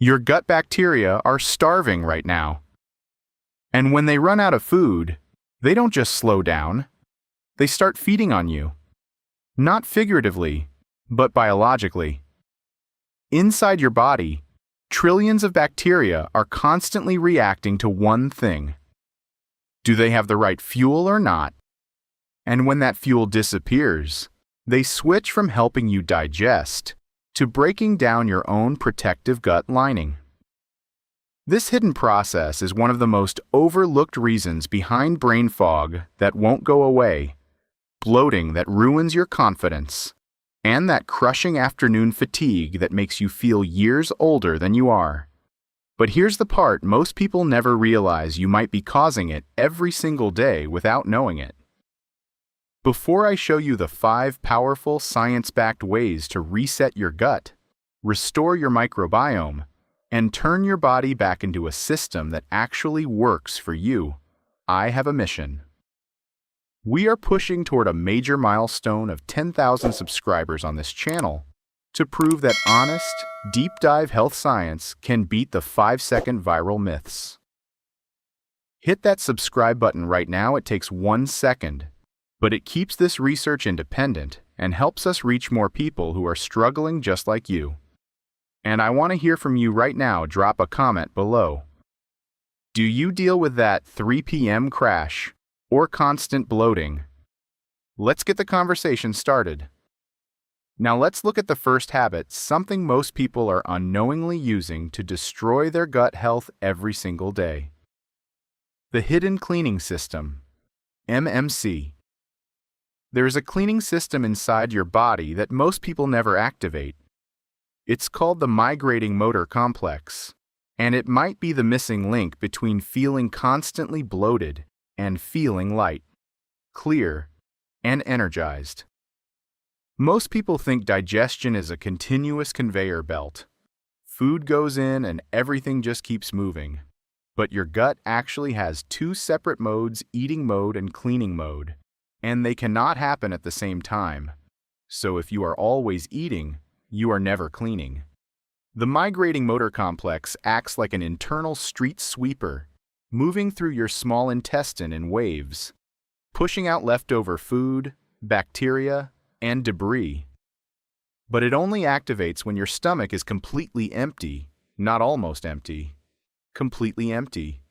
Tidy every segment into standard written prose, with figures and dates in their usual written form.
Your gut bacteria are starving right now. And when they run out of food, they don't just slow down, they start feeding on you. Not figuratively, but biologically. Inside your body, trillions of bacteria are constantly reacting to one thing. Do they have the right fuel or not? And when that fuel disappears, they switch from helping you digest to breaking down your own protective gut lining. This hidden process is one of the most overlooked reasons behind brain fog that won't go away, bloating that ruins your confidence, and that crushing afternoon fatigue that makes you feel years older than you are. But here's the part most people never realize: you might be causing it every single day without knowing it. Before I show you the 5 powerful science-backed ways to reset your gut, restore your microbiome, and turn your body back into a system that actually works for you, I have a mission. We are pushing toward a major milestone of 10,000 subscribers on this channel to prove that honest, deep-dive health science can beat the 5-second viral myths. Hit that subscribe button right now. It takes 1 second, but it keeps this research independent and helps us reach more people who are struggling just like you. And I want to hear from you right now. Drop a comment below. Do you deal with that 3 p.m. crash or constant bloating? Let's get the conversation started. Now let's look at the first habit, something most people are unknowingly using to destroy their gut health every single day. The hidden cleaning system, MMC. There is a cleaning system inside your body that most people never activate. It's called the migrating motor complex, and it might be the missing link between feeling constantly bloated and feeling light, clear, and energized. Most people think digestion is a continuous conveyor belt. Food goes in and everything just keeps moving. But your gut actually has 2 separate modes: eating mode and cleaning mode. And they cannot happen at the same time. So if you are always eating, you are never cleaning. The migrating motor complex acts like an internal street sweeper, moving through your small intestine in waves, pushing out leftover food, bacteria, and debris. But it only activates when your stomach is completely empty, not almost empty, completely empty,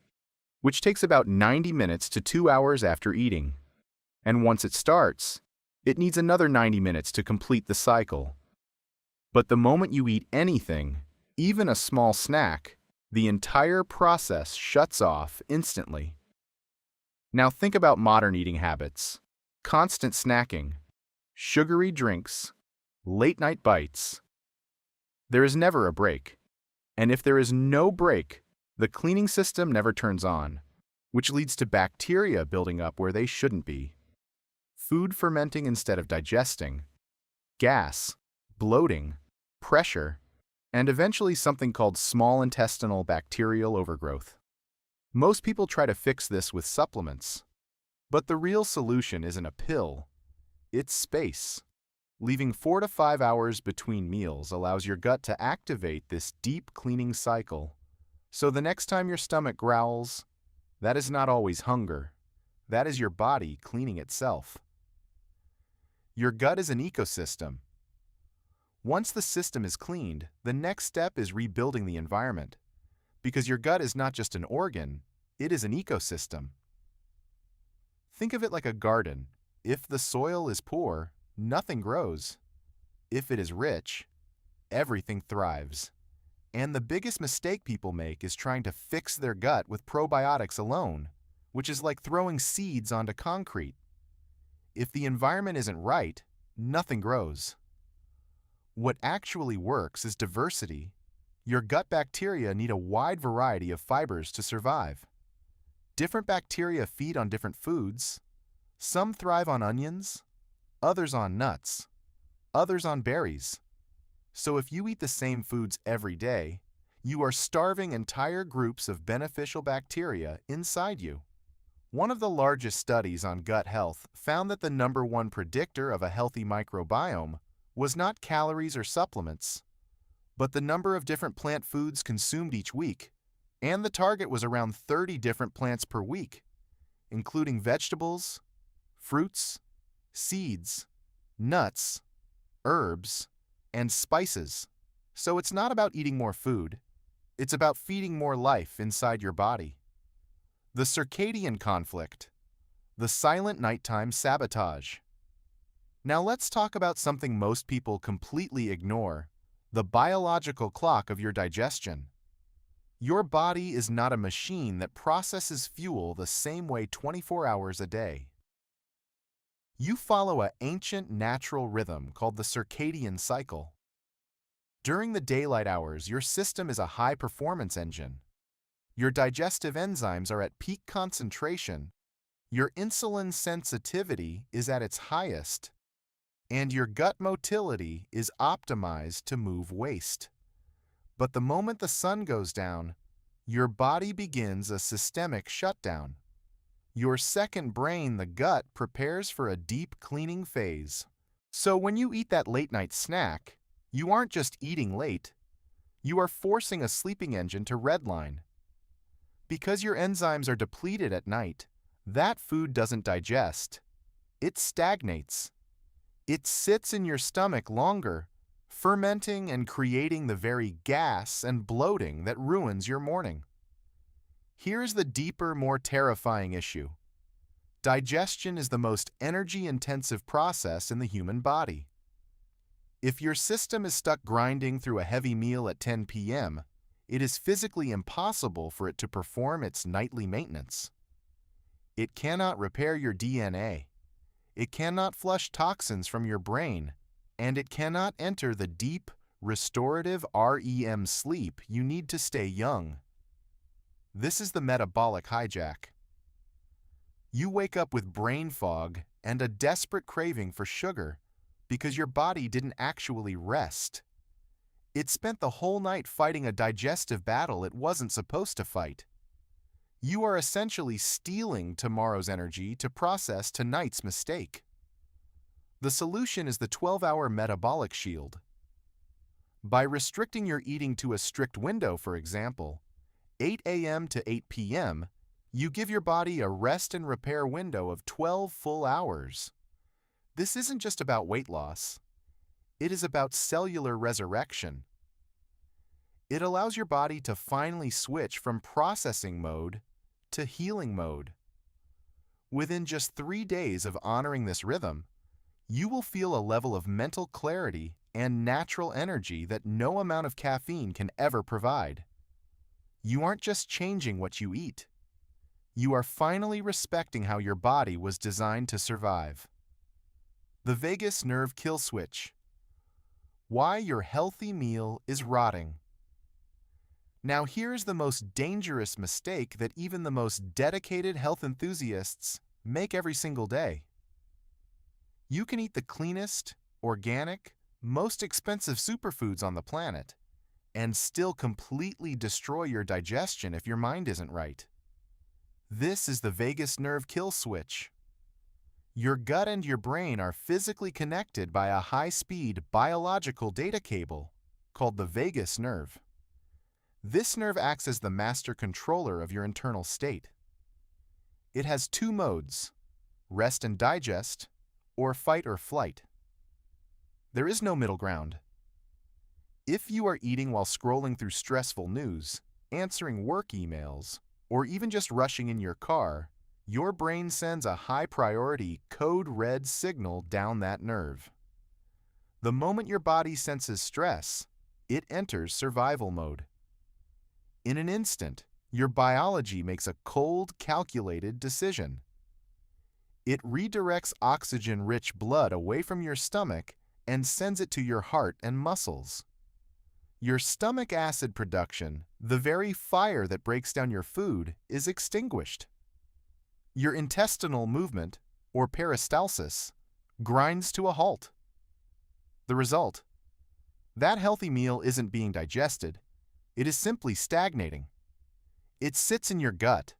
which takes about 90 minutes to 2 hours after eating. And once it starts, it needs another 90 minutes to complete the cycle. But the moment you eat anything, even a small snack, the entire process shuts off instantly. Now think about modern eating habits: constant snacking, sugary drinks, late-night bites. There is never a break. And if there is no break, the cleaning system never turns on, which leads to bacteria building up where they shouldn't be, food fermenting instead of digesting, gas, bloating, pressure, and eventually something called small intestinal bacterial overgrowth. Most people try to fix this with supplements, but the real solution isn't a pill, it's space. Leaving 4 to 5 hours between meals allows your gut to activate this deep cleaning cycle. So the next time your stomach growls, that is not always hunger. That is your body cleaning itself. Your gut is an ecosystem. Once the system is cleaned, the next step is rebuilding the environment. Because your gut is not just an organ, it is an ecosystem. Think of it like a garden. If the soil is poor, nothing grows. If it is rich, everything thrives. And the biggest mistake people make is trying to fix their gut with probiotics alone, which is like throwing seeds onto concrete. If the environment isn't right, nothing grows. What actually works is diversity. Your gut bacteria need a wide variety of fibers to survive. Different bacteria feed on different foods. Some thrive on onions, others on nuts, others on berries. So if you eat the same foods every day, you are starving entire groups of beneficial bacteria inside you. One of the largest studies on gut health found that the #1 predictor of a healthy microbiome was not calories or supplements, but the number of different plant foods consumed each week, and the target was around 30 different plants per week, including vegetables, fruits, seeds, nuts, herbs, and spices. So it's not about eating more food, it's about feeding more life inside your body. The circadian conflict, the silent nighttime sabotage. Now let's talk about something most people completely ignore, the biological clock of your digestion. Your body is not a machine that processes fuel the same way 24 hours a day. You follow an ancient natural rhythm called the circadian cycle. During the daylight hours, your system is a high-performance engine. Your digestive enzymes are at peak concentration, your insulin sensitivity is at its highest, and your gut motility is optimized to move waste. But the moment the sun goes down, your body begins a systemic shutdown. Your second brain, the gut, prepares for a deep cleaning phase. So when you eat that late-night snack, you aren't just eating late, you are forcing a sleeping engine to redline. Because your enzymes are depleted at night, that food doesn't digest. It stagnates. It sits in your stomach longer, fermenting and creating the very gas and bloating that ruins your morning. Here's the deeper, more terrifying issue. Digestion is the most energy-intensive process in the human body. If your system is stuck grinding through a heavy meal at 10 p.m., it is physically impossible for it to perform its nightly maintenance. It cannot repair your DNA. It cannot flush toxins from your brain, and it cannot enter the deep, restorative REM sleep you need to stay young. This is the metabolic hijack. You wake up with brain fog and a desperate craving for sugar because your body didn't actually rest. It spent the whole night fighting a digestive battle it wasn't supposed to fight. You are essentially stealing tomorrow's energy to process tonight's mistake. The solution is the 12-hour metabolic shield. By restricting your eating to a strict window, for example, 8 a.m. to 8 p.m., you give your body a rest and repair window of 12 full hours. This isn't just about weight loss. It is about cellular resurrection. It allows your body to finally switch from processing mode to healing mode. Within just 3 days of honoring this rhythm, you will feel a level of mental clarity and natural energy that no amount of caffeine can ever provide. You aren't just changing what you eat. You are finally respecting how your body was designed to survive. The vagus nerve kill switch. Why your healthy meal is rotting. Now here's the most dangerous mistake that even the most dedicated health enthusiasts make every single day. You can eat the cleanest, organic, most expensive superfoods on the planet and still completely destroy your digestion if your mind isn't right. This is the vagus nerve kill switch. Your gut and your brain are physically connected by a high-speed biological data cable called the vagus nerve. This nerve acts as the master controller of your internal state. It has 2 modes, rest and digest, or fight or flight. There is no middle ground. If you are eating while scrolling through stressful news, answering work emails, or even just rushing in your car, your brain sends a high-priority code red signal down that nerve. The moment your body senses stress, it enters survival mode. In an instant, your biology makes a cold, calculated decision. It redirects oxygen-rich blood away from your stomach and sends it to your heart and muscles. Your stomach acid production, the very fire that breaks down your food, is extinguished. Your intestinal movement, or peristalsis, grinds to a halt. The result? That healthy meal isn't being digested. It is simply stagnating. It sits in your gut,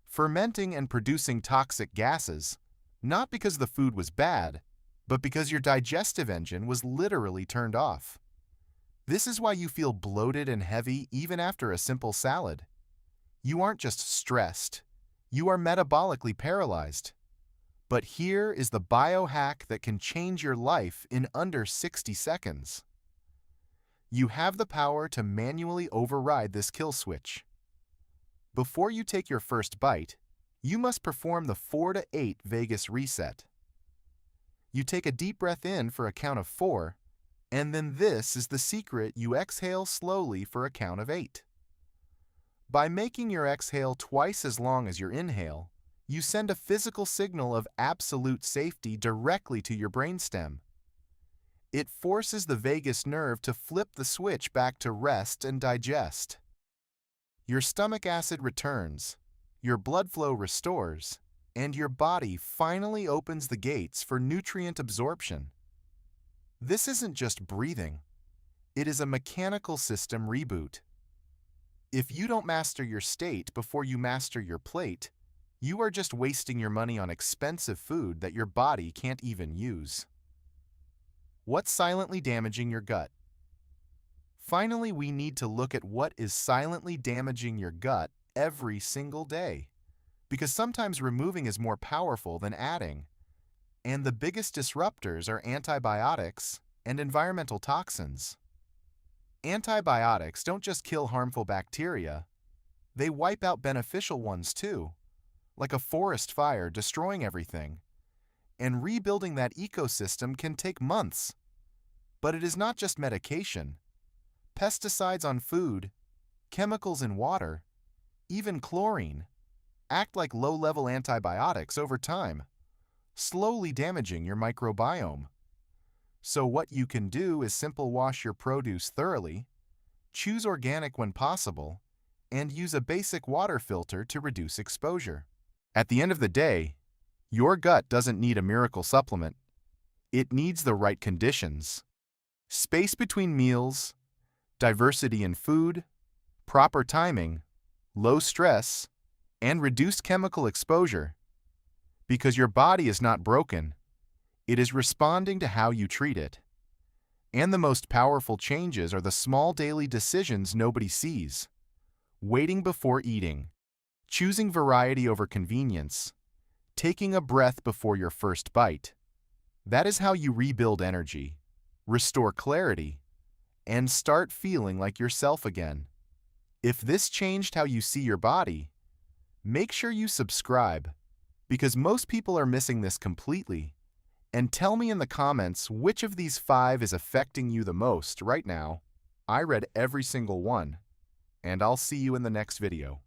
fermenting and producing toxic gases, not because the food was bad, but because your digestive engine was literally turned off. This is why you feel bloated and heavy even after a simple salad. You aren't just stressed, you are metabolically paralyzed. But here is the biohack that can change your life in under 60 seconds. You have the power to manually override this kill switch. Before you take your first bite, you must perform the 4 to 8 vagus reset. You take a deep breath in for a count of 4, and then this is the secret: you exhale slowly for a count of 8. By making your exhale twice as long as your inhale, you send a physical signal of absolute safety directly to your brainstem. It forces the vagus nerve to flip the switch back to rest and digest. Your stomach acid returns, your blood flow restores, and your body finally opens the gates for nutrient absorption. This isn't just breathing, it is a mechanical system reboot. If you don't master your state before you master your plate, you are just wasting your money on expensive food that your body can't even use. What's silently damaging your gut? Finally, we need to look at what is silently damaging your gut every single day, because sometimes removing is more powerful than adding. And the biggest disruptors are antibiotics and environmental toxins. Antibiotics don't just kill harmful bacteria, they wipe out beneficial ones too, like a forest fire destroying everything. And rebuilding that ecosystem can take months. But it is not just medication. Pesticides on food, chemicals in water, even chlorine, act like low-level antibiotics over time, slowly damaging your microbiome. So what you can do is simple: wash your produce thoroughly, choose organic when possible, and use a basic water filter to reduce exposure. At the end of the day, your gut doesn't need a miracle supplement. It needs the right conditions: space between meals, diversity in food, proper timing, low stress, and reduced chemical exposure. Because your body is not broken, it is responding to how you treat it. And the most powerful changes are the small daily decisions nobody sees: waiting before eating, choosing variety over convenience, taking a breath before your first bite. That is how you rebuild energy, restore clarity, and start feeling like yourself again. If this changed how you see your body, make sure you subscribe, because most people are missing this completely. And tell me in the comments which of these 5 is affecting you the most right now. I read every single one, and I'll see you in the next video.